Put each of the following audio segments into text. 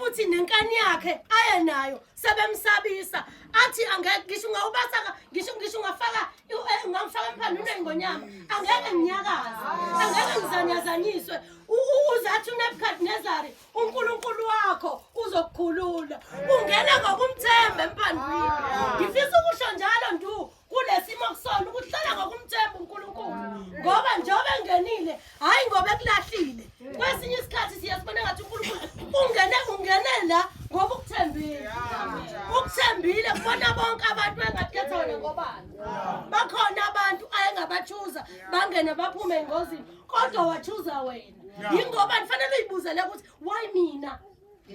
futhi nenkani yakhe ayenayo sebemsabisa athi angeke ngisho ngawubasa ngisho ungafaka ngamfaka emphandweni engonyama angeke nginyakaze angeke ngizanyazanyiswe uzathi uNebukadnezari uNkulunkulu wakho uzokukhulula ungena ngokumthemba emphandweni ngifisa ukusho njalo ndu kulesimo kusona ukuhlala ngokumthemba uNkulunkulu ngoba njengoba engenile hayi ngoba ekulahlile kwesinye isikhathi siyasibona ngathi uNkulunkulu ungenela ngoba ukuthembile kubona bonke abantu engadetha wena ngobani bakhona abantu ayengabachuza bangene baphume engozini kodwa wachuza wena yingoba nifanele uyibuzele ukuthi why mina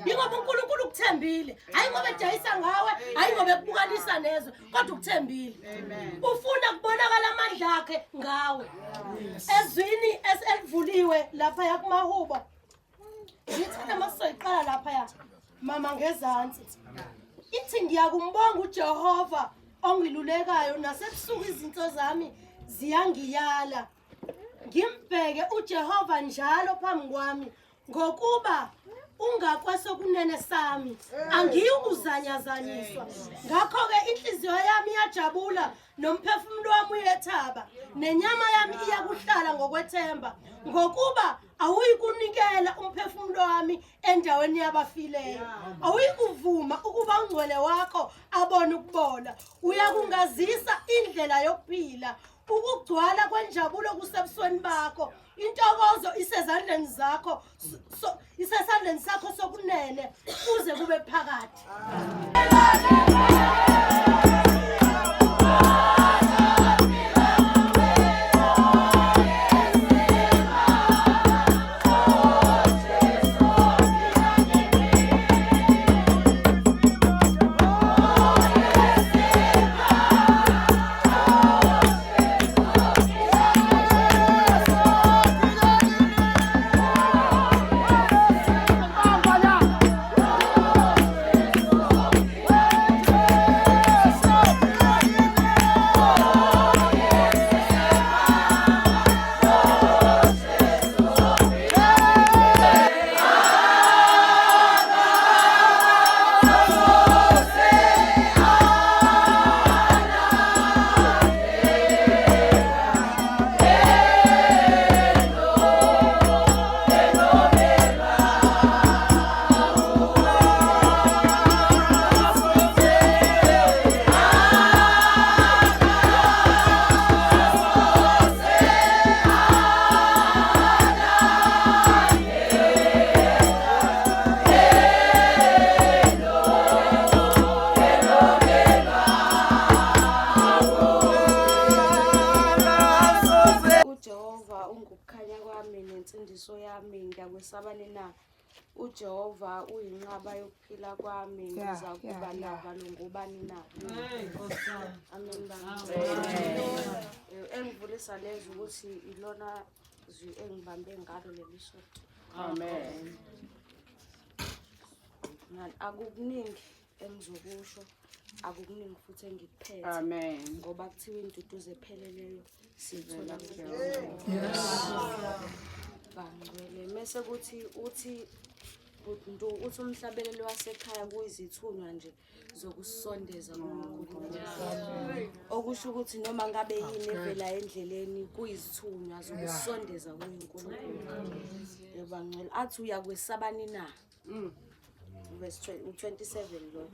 yingoba uNkulunkulu ukuthembile hayi ngoba ejayisa ngawe hayi ngoba ekubukanisa nezwe kodwa ukuthembile ufuna kubonakala amandla akhe ngawe ezwini eselivuliwe lapha yakumahubo ngithanda masizoyiqala lapha ya mama ngezansi ithi ngiyakumbonga uJehova ongilulekayo nasebusuku izinto zami ziyangiyala ngimbheke uJehova njalo phambi kwami ngokuba ungakwesokunene sami angiyukuzanyazanyiswa ngakho-ke inhliziyo yami iyajabula nomphefumulo wami uyethaba nenyama yami iyakuhlala ngokwethemba ngokuba awuyikunikela umphefumulo wami endaweni yabafileyo awuyikuvuma ukuba ungcwele wakho abone ukubola uyakungazisa indlela yokuphila ukugcwala kwenjabulo kusebusweni bakho intokozo isezandleni zakho isesandleni sakho sokunene kuze kube phakathi uJehova uyinqaba yokuphila kwami ngizakuba navalo ngubani na amen engivulisa lezo ukuthi ilona zwi engibambe ngalo leli shoti amen akukuningi engizokusho akukuningi futhi engikuphethe amen ngoba kuthiwa induduzo epheleleyo sithola bangcwele mase kuthi uthi umhlabelelo wasekhaya kuyizithunywa nje zokusondeza kuNkulunkulu okusho ukuthi noma ngabe yini evela endleleni kuyizithunywa zokusondeza kuNkulunkulu yebangcwele athi uyakwesabani na verse 27 lo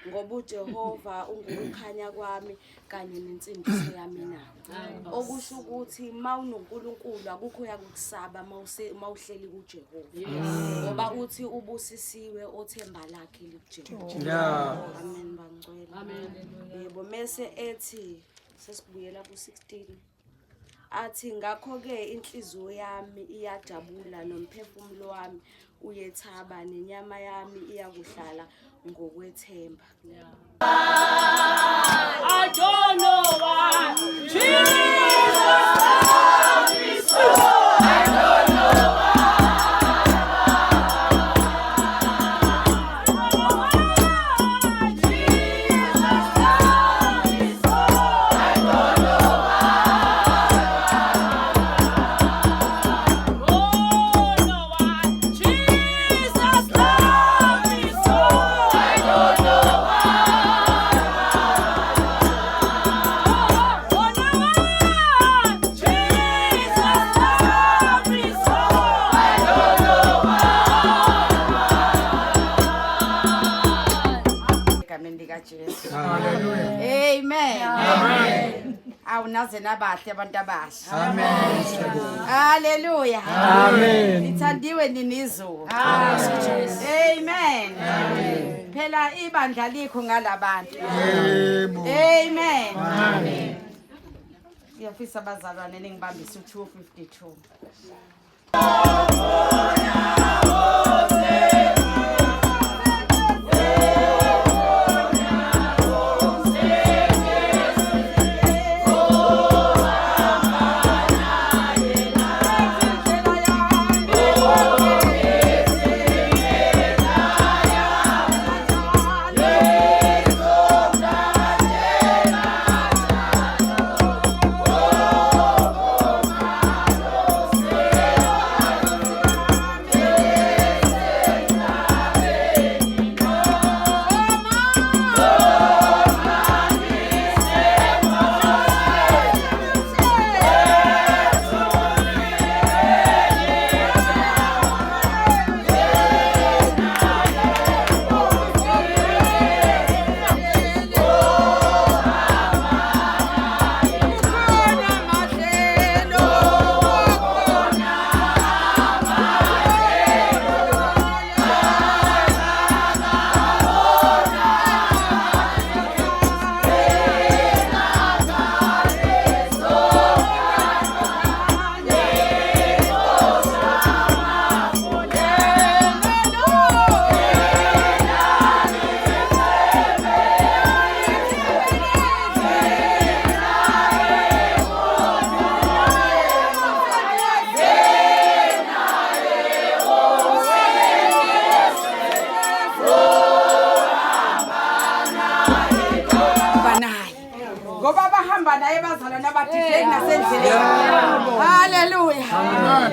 ngoba uJehova ungukukhanya kwami kanye nensindiso yami na okusho ukuthi mawunoNkulunkulu akukho uyakusaba mawuhleli kuJehova ngoba uthi ubusisiwe othemba lakhe likuJehova amen bangcwele amen yebo mase ethi sesibuyela ku16 athi ngakho ke inhliziyo yami iyajabula nomphefumulo wami uyethaba nenyama yami iyakuhlala ngokwethemba I don't know why Jesus loves me so I don't know why Jesus loves me hawu naze nabahle abantu abasha. Amen. Haleluya. Amen. Lithandiwe nini izulu. Amen. Phela ibandla likho ngalabantu. Amen. Amen. Ngiyafisa abazalwane ningibambise u252. Haleluya.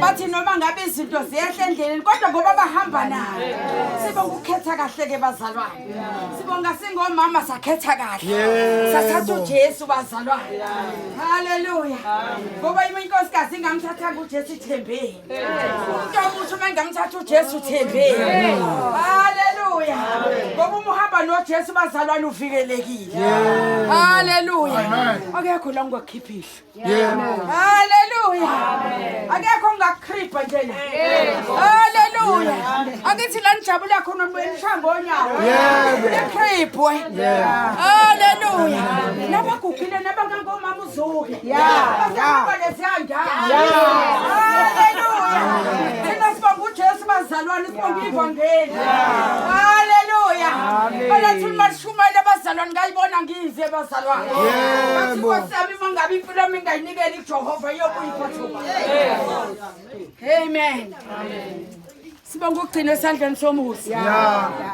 Bathi noma ngabe izinto ziyehla endleleni kodwa ngoba bahamba nayo. Sibonga ukukhetha kahle ke bazalwane. Sibonga singomama sakhetha kahle. Sathatha uJesu bazalwane. Haleluya. Ngoba inkosikazi ingamthatha uJesu ithembeni. Umuntu omuthi uma engamthatha uJesu ithembeni. Haleluya. Ngoba uma uhamba noJesu bazalwane uvikelekile. Haleluya. Akekho la ngokukhiphisa. Haleluya. Akekho ngakukhripha nje la. Haleluya. Akithi la nijabula khona nishambo onyawo. Ekhriphwe. Haleluya. Nabagugile nabangangomama uzuke. Basahamba leziyanda. Haleluya. Thina sibonga uJesu bazalwane sibonga ivangeli. Haleluya. Alathi umashumayela abazalwane ngayibona ngize bazalwane. Bathi kwasami mangabe impilo yami ngayinikela iJehova yokuyiphathuka. Amen. Sibonga ukugcina esandleni somusa.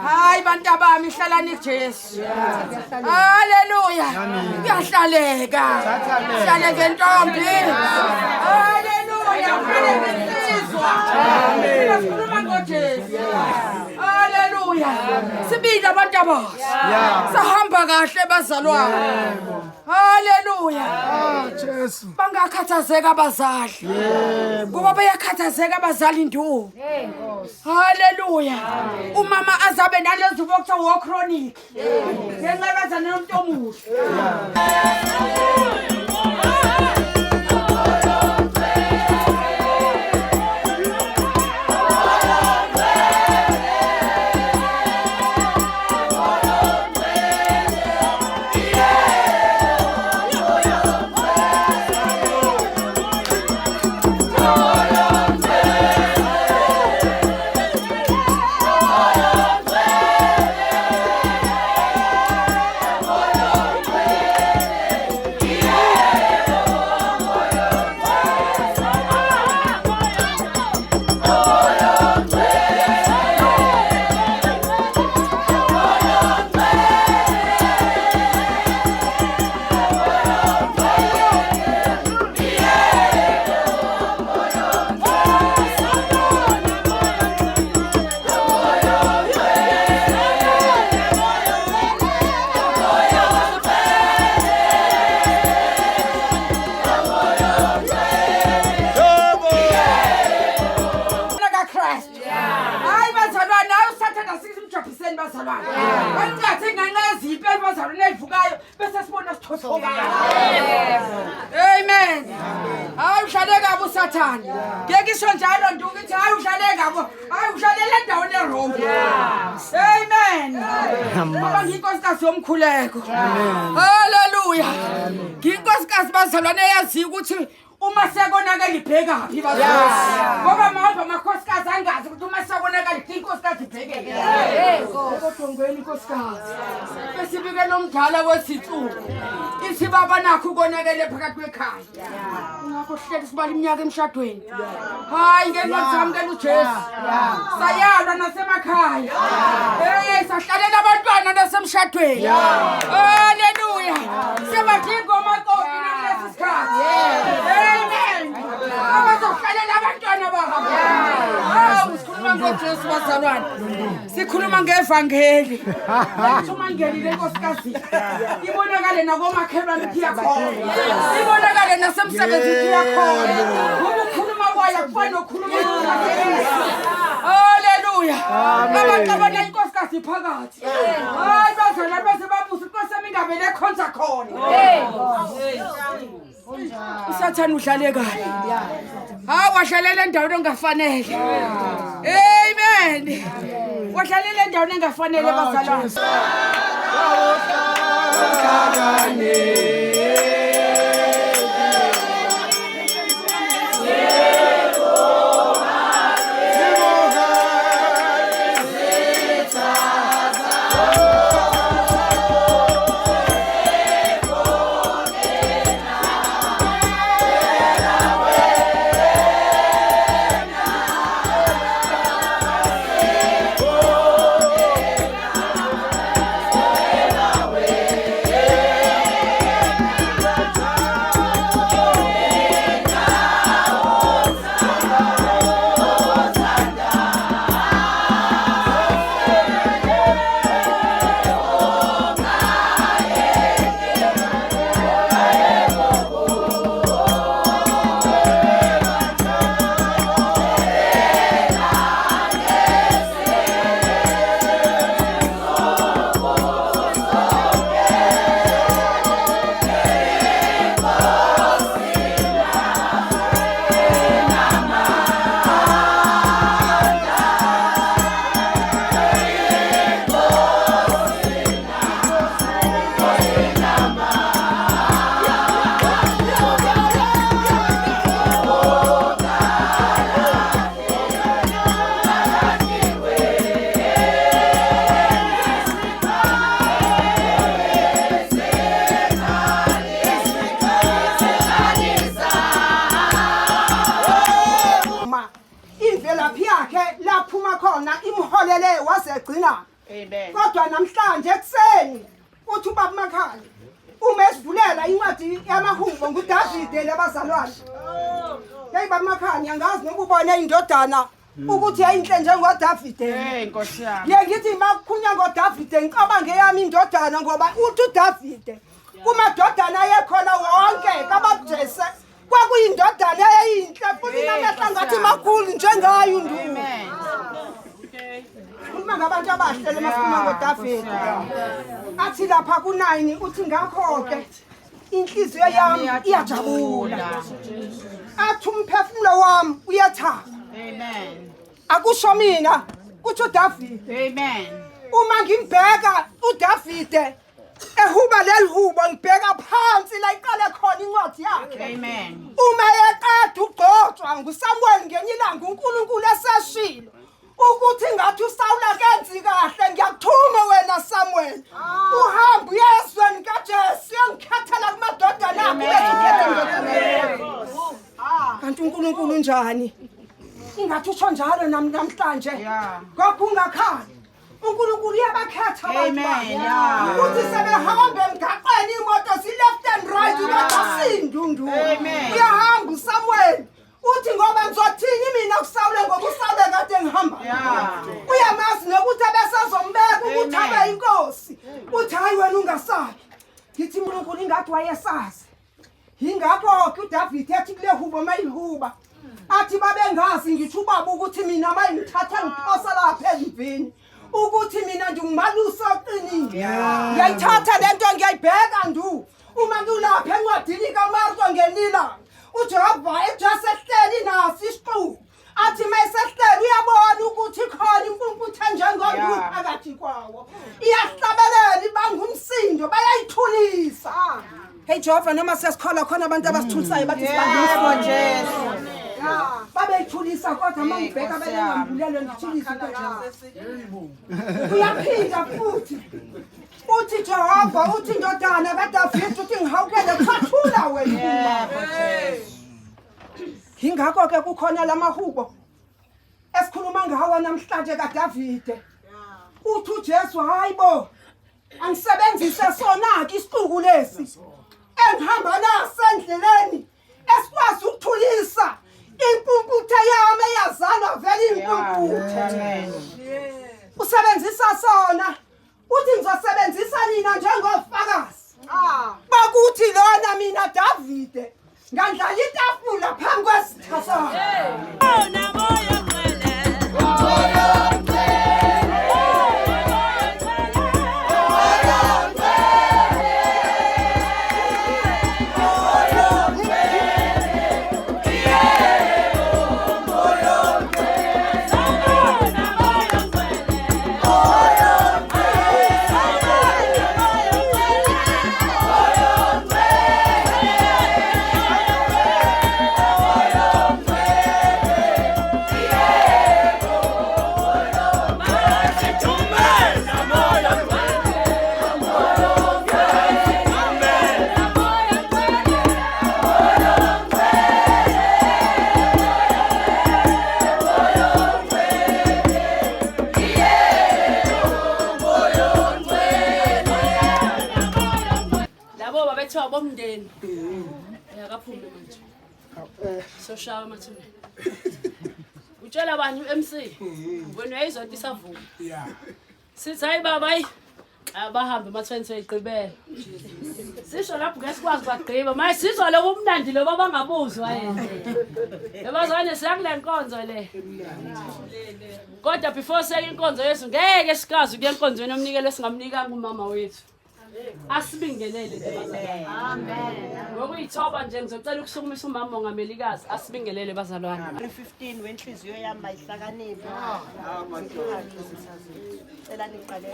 Hayi bantu abami hlalani kuJesu. Haleluya. Kuyahlaleka. Hlaleke ntombi. Haleluya. Haleluya. Sikhuluma ngoJesu. Haleluya. Sibili abantu abasha. Sahamba kahle bazalwane. Haleluya. Jesu. Bangakhathazeka abazali. Kuba bayakhathazeka abazali ndu. Haleluya. Umama azabe nalezo bokuthiwa war chronic. Ngenxa nomuntu omuhle. ekuseni bazalwane. Kanti ngenxa yezipho bazalwane ezivukayo bese sibona sithothoka. Amen. Hayi uhlale kabi uSathane. Ngeke isho njalo nduku ithi hayi uhlale kabi. Hayi uhlalela endaweni errong. Amen. Ngoba nginkosikazi yomkhuleko. Hallelujah. Nginkosikazi bazalwane eyaziyo ukuthi uma sekonakala ibhekaphi bazalwane. Ngoba mawapha amakhosikazi angazi ukuthi uma sekonakala inkosikazi ibhekeke. Kodwa ngweni inkosikazi. Besibike nomdala wesithuko. Ithi baba nakho ukonakele phakathi kwekhaya. Ngakho hleli sibala iminyaka emshadweni. Hayi ngenozamkela uJesu. Sayalwa nasemakhaya. Sahlalela abantwana nasemshadweni. Hallelujah. Sebadinga omakoti nalesi sikhathi. Amen. Abazohlalela abantwana babo. Hawu sikhuluma ngoJesu bazalwane. Sikhuluma ngevangeli. Uma ngenile inkosikazi. Ibonakale nakomakhelwane ukuthi iyakhona. Ibonakale nasemsebenzini ukuthi iyakhona. Ngoba ukhuluma kwayo akufani nokhuluma Hallelujah. Abaqabana inkosikazi phakathi. Hayi bazalwane base babuza inkosi yami ingabele ekhonza khona. uSathane udlale kahle. Hayi wahlalela endaweni engafanele. Amen. Wahlalela endaweni engafanele bazalwane. Amen. Kodwa namhlanje ekseni uthi ubaba Makhaya uma esivulela incwadi yamahubo nguDavide labazalwane. Hey baba Makhaya angazi noba ubone indodana ukuthi yayinhle njengoDavide. Nkosi yami. Ngithi makukhunya ngoDavide ngicabange yami indodana ngoba uthi uDavide kumadodana ayekhona wonke kabaJese kwakuyindodana eyinhle futhi namehla ngathi makhulu njengayo uNduma. Amen. Uma ngabantu abahle masikhuluma ngoDavide. Athi lapha ku9 uthi ngakho ke inhliziyo yami iyajabula. Athi umphefumulo wami uyathaba. Amen. Akusho mina kuthi uDavide. Amen. Uma ngimbheka uDavide ehuba lelihubo ngibheka phansi la iqale khona incwadi yakhe. Amen. Uma yeqeda ugqotshwa nguSamuel ngenye ilanga uNkulunkulu eseshilo ukuthi ngathi uSawula kenzi kahle ngiyakuthuma wena Samuel uhambe uyezweni kaJesu uyangikhethela kumadodana akho kanti uNkulunkulu njani ingathi usho njalo namhlanje ngoba ungakhali uNkulunkulu uyabakhetha abantu bakhe ukuthi sebehambe emgaqweni imoto si left and right kodwa sindundu uyahamba uSamuel uthi ngoba ngizothini mina kuSawule ngoba uSawule kade ngihamba uyamazi nokuthi abesazombeka ukuthi abe inkosi uthi hayi wena ungasabi ngithi uNkulunkulu ingathi wayesazi ingakho ke uDavide ethi kule hubo mayihuba athi babengazi ngisho ubaba ukuthi mina bayingithatha ngiphosa lapha ezivini ukuthi mina ndingumalusi oqinile. Ngiyayithatha le nto ngiyayibheka ndu. Uma kulapha encwadini kaMarko ngelila uJehova ejase ehleli naso isiqu. Athi mayesehleli uyabona ukuthi khona impumputhe njengomntu phakathi kwawo. Iyahlabelela ibangumsindo bayayithulisa. Hey Jehova noma sesikhola khona abantu abasithulisayo bathi sibangise Jesu. Babeyithulisa kodwa mangibheka belengambulelo ngithulisa into Jesu. Uyaphinda futhi. Uthi Jehova uthi indodana kaDavide uthi ngihawukele thathula wena. Ingakho ke kukhona lamahubo esikhuluma ngawo namhlanje kaDavide. Uthi uJesu hayibo angisebenzise sona ke isiquku lesi engihamba naso endleleni esikwazi ukuthulisa impumputhe yami eyazalwa vele impumputhe. Usebenzisa sona uthi ngizosebenzisa nina njengofakazi. Bakuthi lona mina Davide ngandlala itafula phambi kwesitha sami. Bona moya ngcwele. Bomndeni yakaphume manje soshaya amathuna utshela bani uMC wena uyayizonto isavuma sithi hayi baba hayi abahambe ama-20 ayigqibela sisho lapho ngesikwazi bagqiba manje sizwa lo kumnandi lo babangabuzwa yena yabazwane siyakule nkonzo le kodwa before seke inkonzo yethu ngeke sikazi kuye enkonzweni omnikelo esingamnikanga umama wethu asibingelele amen ngokuyithoba nje ngizocela ukusukumisa umama mongamelikazi asibingelele bazalwane 15 wenhliziyo yami ayihlakaniphi cela niqale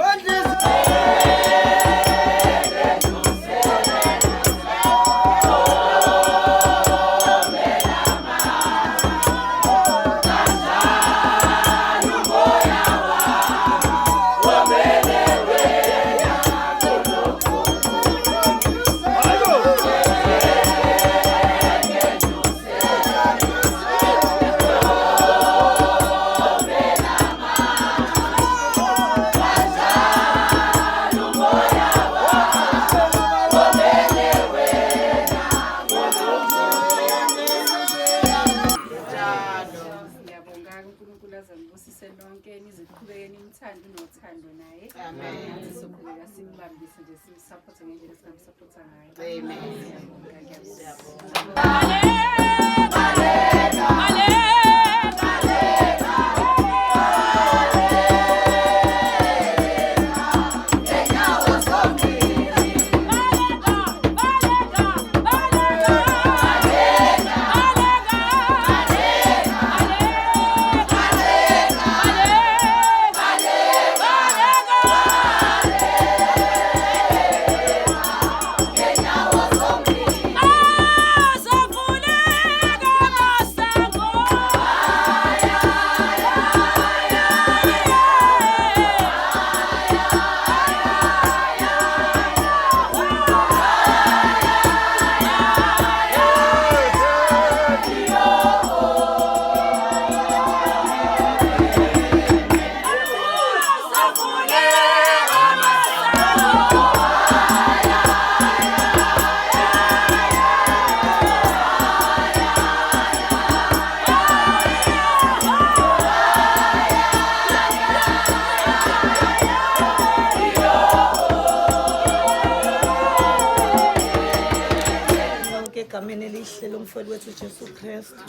egameni elihle lomfowethu wethu Jesu Kristu.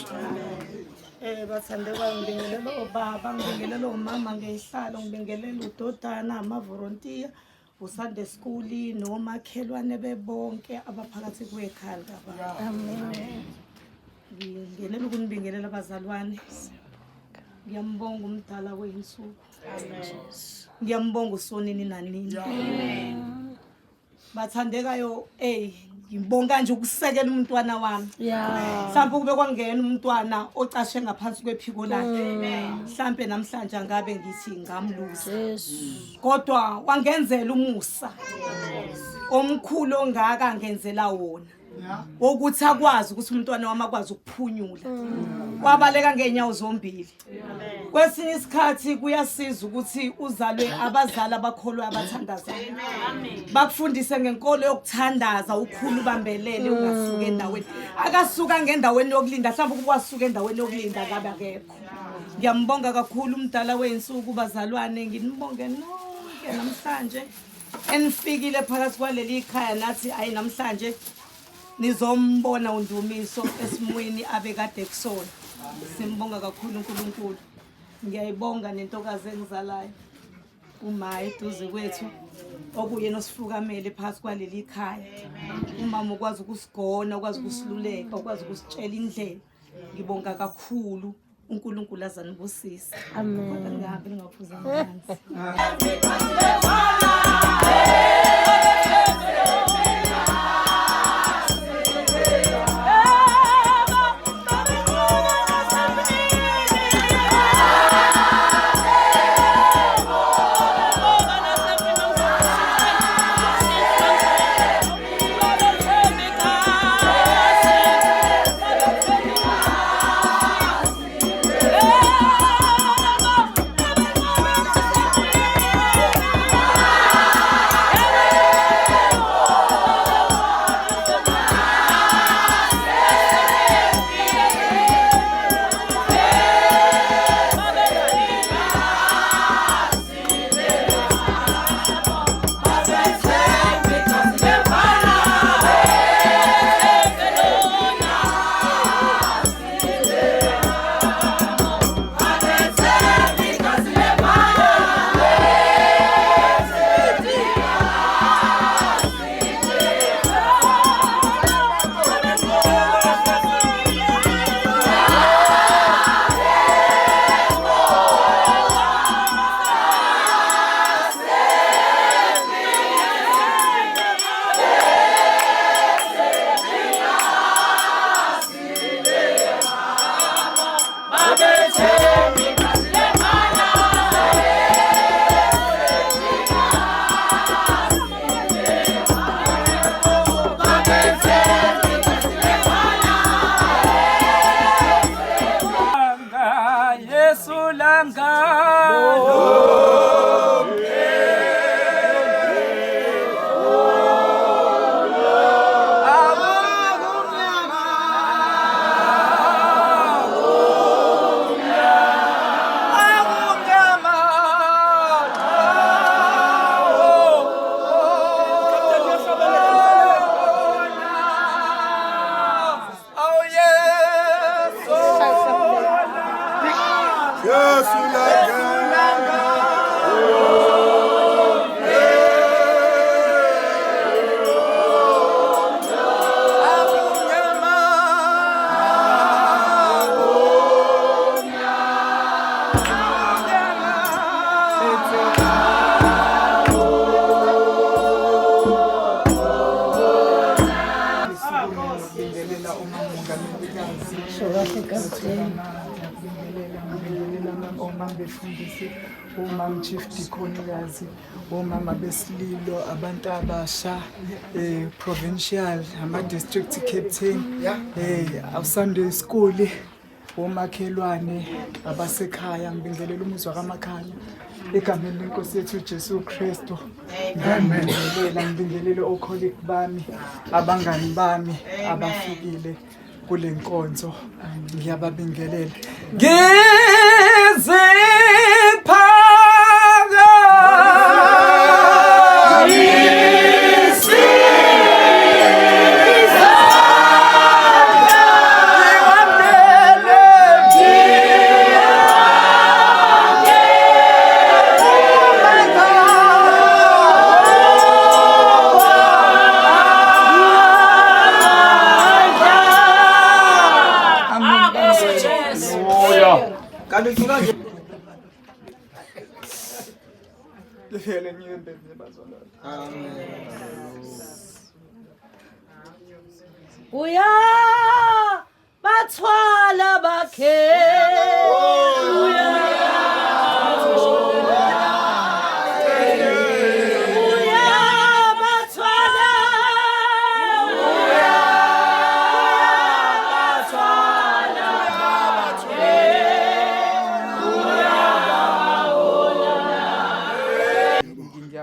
Bathandekayo, ngibingelela obaba, ngibingelela omama ngeyihlalo, ngibingelela udodana, amavolontiya, uSunday school nomakhelwane bebonke abaphakathi kwekhanda. Amen. Ngibingelela ukunibingelela abazalwane. Ngiyambonga umdala weyinsuku. Ngiyambonga usonini nanini. Bathandekayo, ngibonga nje ukusekela umntwana wami. Mhlawumbe kube kwangena umntwana ocashe ngaphansi kwephiko lakhe. Mhlawumbe namhlanje ngabe ngithi ngamluza. Kodwa wangenzela umusa omkhulu ongaka ngenzela wona. Ukuthi akwazi ukuthi umntwana wami akwazi ukuphunyula. Wabaleka ngenyawo zombili. Kwesinye isikhathi kuyasiza ukuthi uzalwe abazali abakholwa abathandazayo. Bakufundise ngenkolo yokuthandaza, ukhulu bambelele ungasuka endaweni. Akasuka ngendaweni yokulinda, mhlawumbe kuwasuka endaweni yokulinda kabe akekho. Ngiyambonga kakhulu umdala weyinsuku bazalwane, nginibonge nonke namhlanje enifikile phakathi kwaleli ikhaya nathi ayi namhlanje nizombona undumiso esimweni abekade kusona. Simbonga kakhulu uNkulunkulu. Ngiyayibonga nentokazi engizalayo uMayi duze kwethu okuyena osifukamele phakathi kwaleli ikhaya. Umama ukwazi ukusigona, ukwazi ukusiluleka, ukwazi ukusitshela indlela. Ngibonga kakhulu uNkulunkulu azanibusisa. Amen. Ngihambe ngaphuza amanzi. Umama Chief Deaconikazi, umama besililo, abantu abasha, provincial, ama-district captain, Sunday school, omakhelwane, abasekhaya, ngibingelela umuzwa kaMakhanya, egameni lenkosi yethu Jesu Kristu. Ngibingelela ocolleague bami, abangani bami, abafikile kule nkonzo. Ngiyababingelela. Ngivele ngiyembeze bazalwane. Uya bathwala bakhe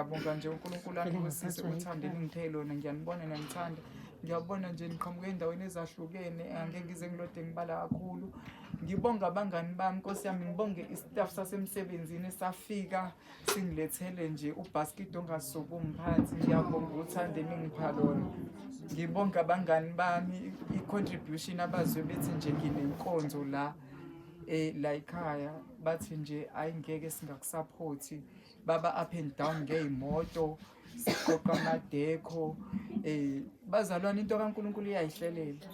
ngiyabonga nje uNkulunkulu anibusise uthando engiphe lona ngiyanibona nanithanda ngiyabona nje niqhamuke endaweni ezahlukene angeke ngize ngilode ngibala kakhulu ngibonga abangani bami Nkosi yami ngibonge istaff sasemsebenzini esafika singilethele nje ubasket ongasuka umphansi ngiyabonga uthando engipha lona ngibonga abangani bami i-contribution abazwe bethi nje nginenkonzo la ekhaya bathi nje ayingeke singakusupport baba up and down ngeyimoto siqoqa amadekho bazalwana into kaNkulunkulu iyayihlelela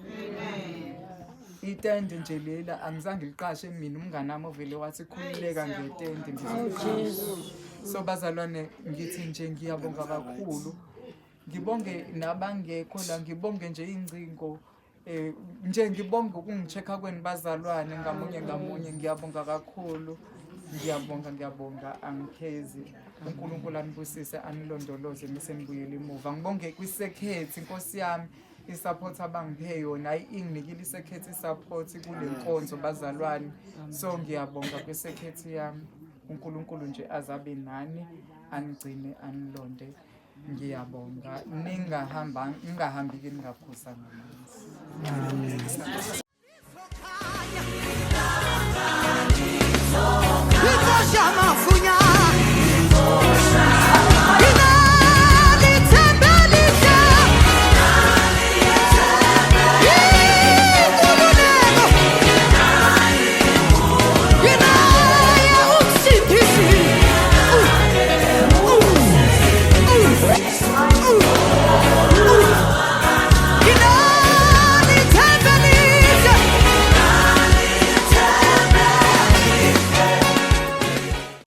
itende nje lela angizange liqashe mina umngane wami ovele wathi khululeka ngetende so bazalwane ngithi nje ngiyabonga kakhulu ngibonge nabangekho la ngibonge nje ingcingo nje ngibonga ukungichecka kweni bazalwane ngamunye ngiyabonga kakhulu ngiyabonga angikhezi uNkulunkulu anibusise anilondoloze mise ngibuyele emuva ngibonge kwisekhethi Nkosi yami isupport abangiphe yona inginikile isekhethi isupport kule nkonzo bazalwane so ngiyabonga kwisekhethi yami uNkulunkulu nje azabe nani anigcine anilonde ngiyabonga ningahambi ke ningaphusanga. Amen.